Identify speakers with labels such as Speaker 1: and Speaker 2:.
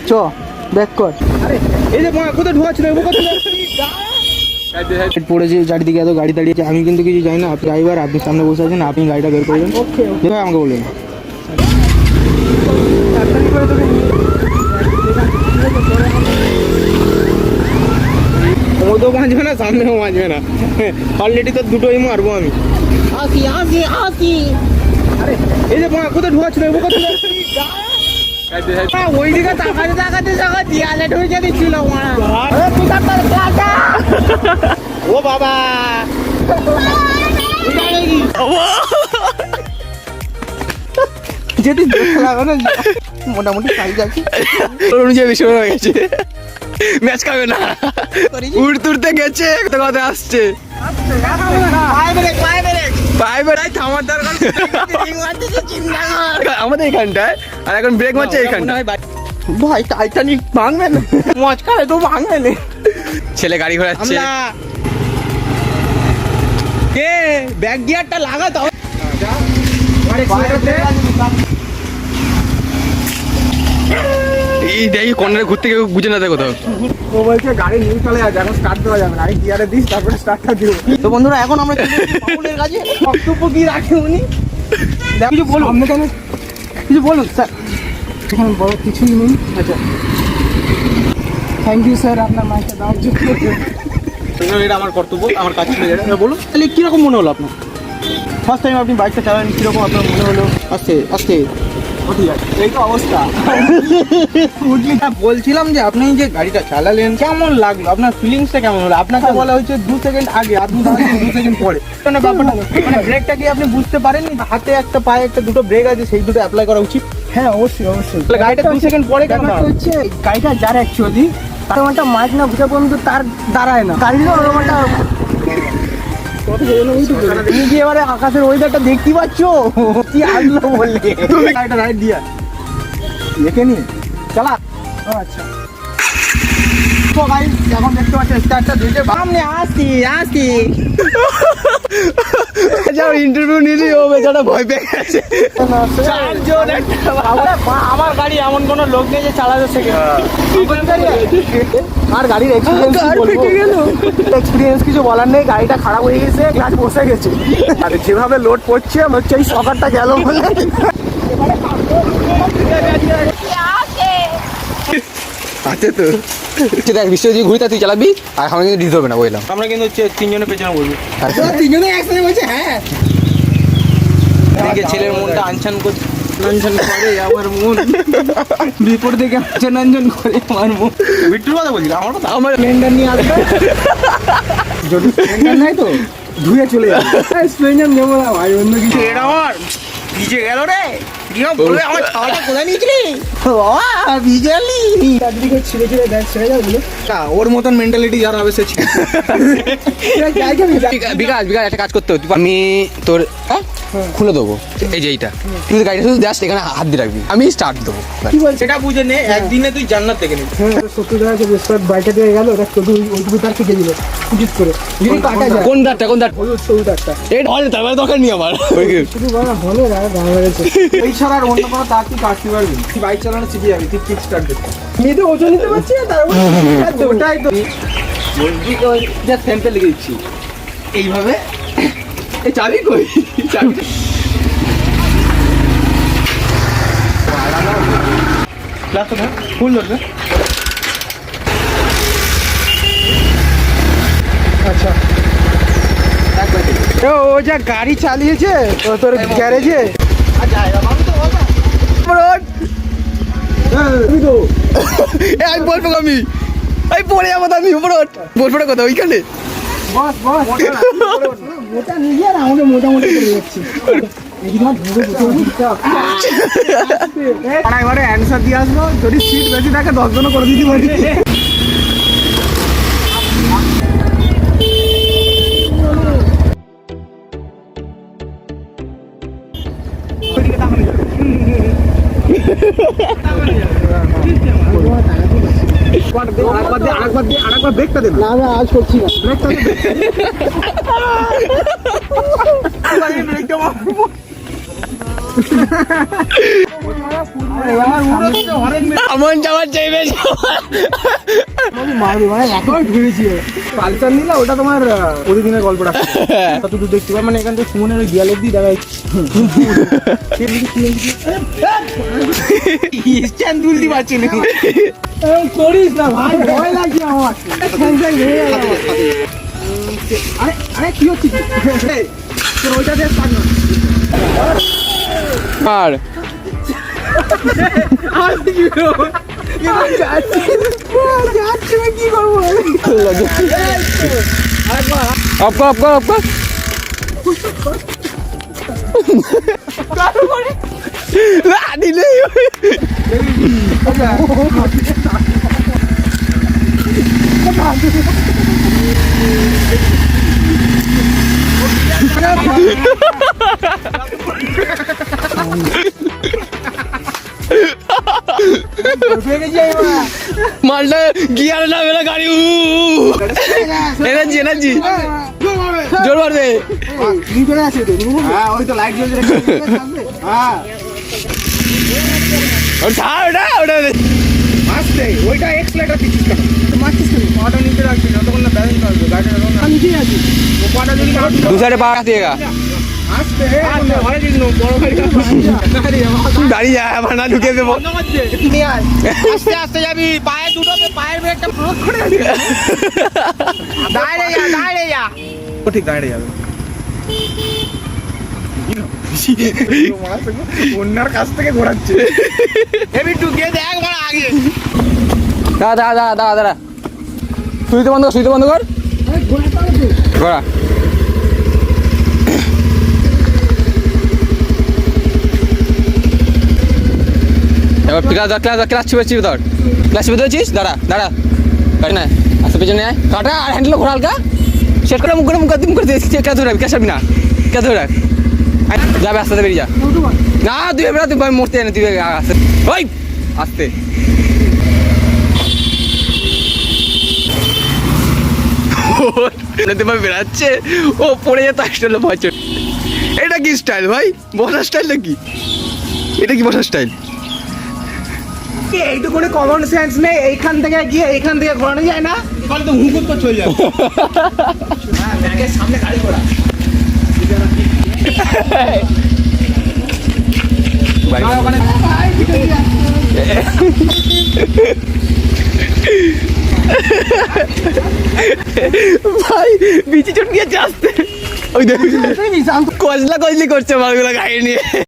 Speaker 1: চ ব্যাক কর।
Speaker 2: এই যে কোথায় ঢোকাচ্ছিল
Speaker 1: পড়েছে চারিদিকে, এত গাড়ি দাঁড়িয়ে আছে। আমি কিন্তু কিছু জানি না, আপনি ড্রাইভার, আপনি সামনে বসে আছেন, আপনি গাড়িটা বের করবেন। যেভাবে আমাকে বলবেন।
Speaker 2: ওদেরও বাঁচবে না, সামনেও বাঁচবে না। অলরেডি তো দুটোই মারবো আমি।
Speaker 1: আসি আসি আসি।
Speaker 2: এই যে কোথায় ঢোকাচ্ছিল
Speaker 1: ওই দিকে তাকাতে তাকাতে জায়গা দিয়ালে ঢুকে দিচ্ছিল।
Speaker 2: ও বাবা
Speaker 1: যেদিন লাগানো মোটামুটি সাইজ আছে,
Speaker 2: অনুযায়ী বেশি হয়ে গেছে, ম্যাচ খাবে না। উড়তে উড়তে গেছে, কথা আসছে থামার দরকার আমাদের এখানটায়, আর এখন ব্রেক মারছে এইখানটায়।
Speaker 1: ভাই টাইটানিক ভাঙবে না, মজকারে তো ভাঙবে না।
Speaker 2: ছেলে গাড়ি ঘোরাচ্ছে, কে ব্যাক গিয়ারটা লাগাতো। এই দেখি কর্নারে ঘুরতে গিয়ে বুঝে না দেয় কোথাও।
Speaker 1: ও বলছে গাড়ি নিউ চলে যাচ্ছে, এখন স্টার্ট দেওয়া যাবে না, আগে গিয়ারে দিস তারপরে স্টার্টটা দিব। তো বন্ধুরা এখন আমরা বাবুলের কাছে বক্তব্য কি রাখে উনি, কিছু বলুন। আপনি কেন কিছু বলুন স্যার? এখানে বড় কিছুই নেই। আচ্ছা থ্যাংক ইউ স্যার আপনার মাইকটা দেওয়ার জন্য।
Speaker 2: এটা আমার কর্তব্য, আমার কাজ ছিল।
Speaker 1: বলুন তাহলে কীরকম মনে হলো আপনার? ফার্স্ট টাইম আপনি বাইকটা চালান, কীরকম আপনার মনে হলো? আস্তে আস্তে
Speaker 2: এই তো অবস্থা।
Speaker 1: বলছিলাম যে আপনি যে গাড়িটা চালালেন কেমন লাগলো, আপনার ফিলিংসটা কেমন হলো? আপনাকে বলা হয়েছে 2 সেকেন্ড আগে, আপনি 2 সেকেন্ড পরে। ব্যাপারটা মানে ব্রেকটা কি আপনি বুঝতে পারেননি? হাতে একটা পায়ে একটা দুটো ব্রেক আছে, সেই দুটো অ্যাপ্লাই করা উচিত। হ্যাঁ অবশ্যই অবশ্যই। গাড়িটা 2 সেকেন্ড পরে কেন হচ্ছে? গাড়িটা যার অ্যাকচুয়ালি তার মাইক না বুঝা পর্যন্ত তার দাঁড়ায় না। গাড়িটা ওরকমটা তুমি কি এবারে আকাশের ওয়েদারটা দেখতে পাচ্ছ? কি আসলো বললে তুমি গাড়িটা রাইড দিয়া দেখে নি চালা। আচ্ছা তো গাইস এখন দেখতে পাচ্ছ স্টার্টটা দিয়েছে। সামনে আসি আসি
Speaker 2: যাও ইন্টারভিউ নিলি, ও বেচারা ভয় পেয়ে গেছে।
Speaker 1: আমার গাড়ি এমন কোনো লোক নেই যে চালাতে শেখে। আর গাড়ির এক্সপিরিয়েন্স কিছু বলার নেই, গাড়িটা খারাপ হয়ে গেছে, ক্লাচ বসে গেছে। আর যেভাবে লোড পড়ছে হচ্ছে এই সকারটা গেল বলে
Speaker 2: আছে তো। দেখ বিশ্ব যদি ঘুরি তা তুই চালাবি, আর আমরা কিন্তু দিতে হবে না বললাম।
Speaker 1: আমরা কিন্তু তিনজনের পেছনে বলবো।
Speaker 2: তিনজনে একসাথে বলছে হ্যাঁ।
Speaker 1: দেখে ছেলের মনটা আনছান করছে, নঞ্জন করে আমার মন বিপদ থেকে নঞ্জন করে আমার মন।
Speaker 2: বিট্টুর কথা বলছিলাম, আমার কথা আমার
Speaker 1: স্প্লেন্ডার নিয়ে আসবে, যদি স্প্লেন্ডার নাই তো ধুয়ে চলে যাবে। স্প্লেন্ডার নেবো না ভাই, অন্য কিছু।
Speaker 2: এটা আমার ভিজে গেল রে, বলবে আমার ছাওয়াটা কোথায় নিয়েছিলি?
Speaker 1: বিজালি চারদিকে ছিঁড়ে ছিঁড়ে দেখ ছেড়ে যাবে বলে
Speaker 2: না, ওর মতন মেন্টালিটি যার হবে সে বিকাশ বিকাশ একটা কাজ করতে হতো। আমি তোর খুলে দেবো এই যে এইটা, তুই গাড়িটা শুধু জাস্ট এখানে হাত দিয়ে রাখবি, আমি স্টার্ট দেবো।
Speaker 1: কি বলছিস?
Speaker 2: সেটা বুঝে নে, একদিনে তুই জান্নাত দেখে নিবি।
Speaker 1: 70 টাকা স্টার্ট বাইকে দিয়ে গেল, ওটা শুধু ওইটুকু তার থেকে দিল জিত করে। যদি কাটা যায়
Speaker 2: কোন দাঁতটা কোন দাঁত?
Speaker 1: হলুদ সবুজ একটা
Speaker 2: এই ধরে তার দরকার নেই আমার।
Speaker 1: শুধু বলা ভালো দাম হয়েছে। এই ছাড়া আর অন্য কোনো তার তুই কাটতে পারবি? তুই বাইক চালানো শিখে যাবি, তুই কিক স্টার্ট দিবি। আমি তো ওজন নিতে পারছি না, তার ওটাই তো বলবি। যা স্যাম্পল লিখে দিচ্ছি এইভাবে। এই চাবি কই? চাবি ফুল ধরবে। আচ্ছা ও যা গাড়ি চালিয়েছে তোর গ্যারেজে
Speaker 2: আমি বলবো, আমি পড়ে যাবো, আমি উপর বলবো না কথা ওইখানে।
Speaker 1: বস বস মোটা নিজে আর আমাকে মোটামুটি করে যাচ্ছি। এবারে অ্যান্সার দিয়ে আসবো, যদি সিট বেশি থাকে 10 জনও করে দিতে পারি। আরেকবার ব্রেকটা দেব না, আমি আজ করছি না, ব্রেকটা ব্রেকটা
Speaker 2: আমন যাওয়ার চাইবে
Speaker 1: মারবে মানে একবার ঘুরেছি পালসার নিলে ওটা তোমার প্রতিদিনের গল্পটা তুই দেখতে পাবে মানে এখান থেকে সুমনের ওই দিয়ালের দিয়ে দেখা স্ট্যান্ড তুলতে পারছি না করিস না ভাই ভয় লাগছে আমার আরে আরে কি হচ্ছে তোর ওইটা দিয়ে স্টার্ট না
Speaker 2: আর
Speaker 1: কি করবো
Speaker 2: মালটা গিয়ার না মেলা গাড়ি এনার্জি এনার্জি জোর মারবে
Speaker 1: ওই তো লাইট জ্বলছে হ্যাঁ
Speaker 2: ছাড় ওটা ওটা
Speaker 1: আসতে ওইটা এক্সলেটার দিচ্ছিস কেন মারছিস কেন পাটা নিচে রাখছিস যতক্ষণ না ব্যালেন্স আসবে গাড়িটা নিচেই আছি ও পাটা যদি
Speaker 2: দু সাইডে পা দিয়েগা
Speaker 1: আসতে ঘরে দিন বড় গাড়ি
Speaker 2: দাঁড়িয়ে যায় আমার না ঢুকে দেবো
Speaker 1: নিয়ে আয় আস্তে আস্তে যাবি পায়ে দুটো পায়ের ব্রেকটা প্রয়োগ করে দাঁড়িয়ে যা ও ঠিক দাঁড়িয়ে যাবে অন্যার কাছ থেকে ঘোরাচ্ছে এবি টু গিয়ে দেখ বড় আগে
Speaker 2: দাঁড়া দাঁড়া দাঁড়া দাঁড়া দাঁড়া সুইতে বন্ধ কর সুইতে বন্ধ কর ঘোরা এবার ক্লাস চিপে ধর ক্লাস চিপে ধরেছিস দাঁড়া দাঁড়া গাড়ি না আস্তে পেছনে আয় কাটা আর হ্যান্ডেল ঘোরা হালকা সেট করে মুখ করে দিয়েছি ক্লাস ধরে রাখবি ক্লাস না ক্লাস ধরে রাখ যাবে আস্তে আস্তে বেরিয়ে যা না তুই এবার তুই মরতে জানি তুই আস্তে ওই আস্তে বেড়াচ্ছে ও পড়ে যেত আসলে বছর এটা কি স্টাইল ভাই বসার স্টাইলটা কি এটা কি বসার স্টাইল
Speaker 1: এইটুকু কমন সেন্স নেই এইখান থেকে গিয়ে এইখান থেকে ঘোরানো যায় না তাহলে তো হুকুম তো চলে যাবে হ্যাঁ ব্যাগের সামনে গাড়ি ঘোড়া
Speaker 2: ভাই বিচি চট গিয়েছে আসতে ওই দেখ কজলা কজলি করছে মালগুলো গাড়ি নিয়ে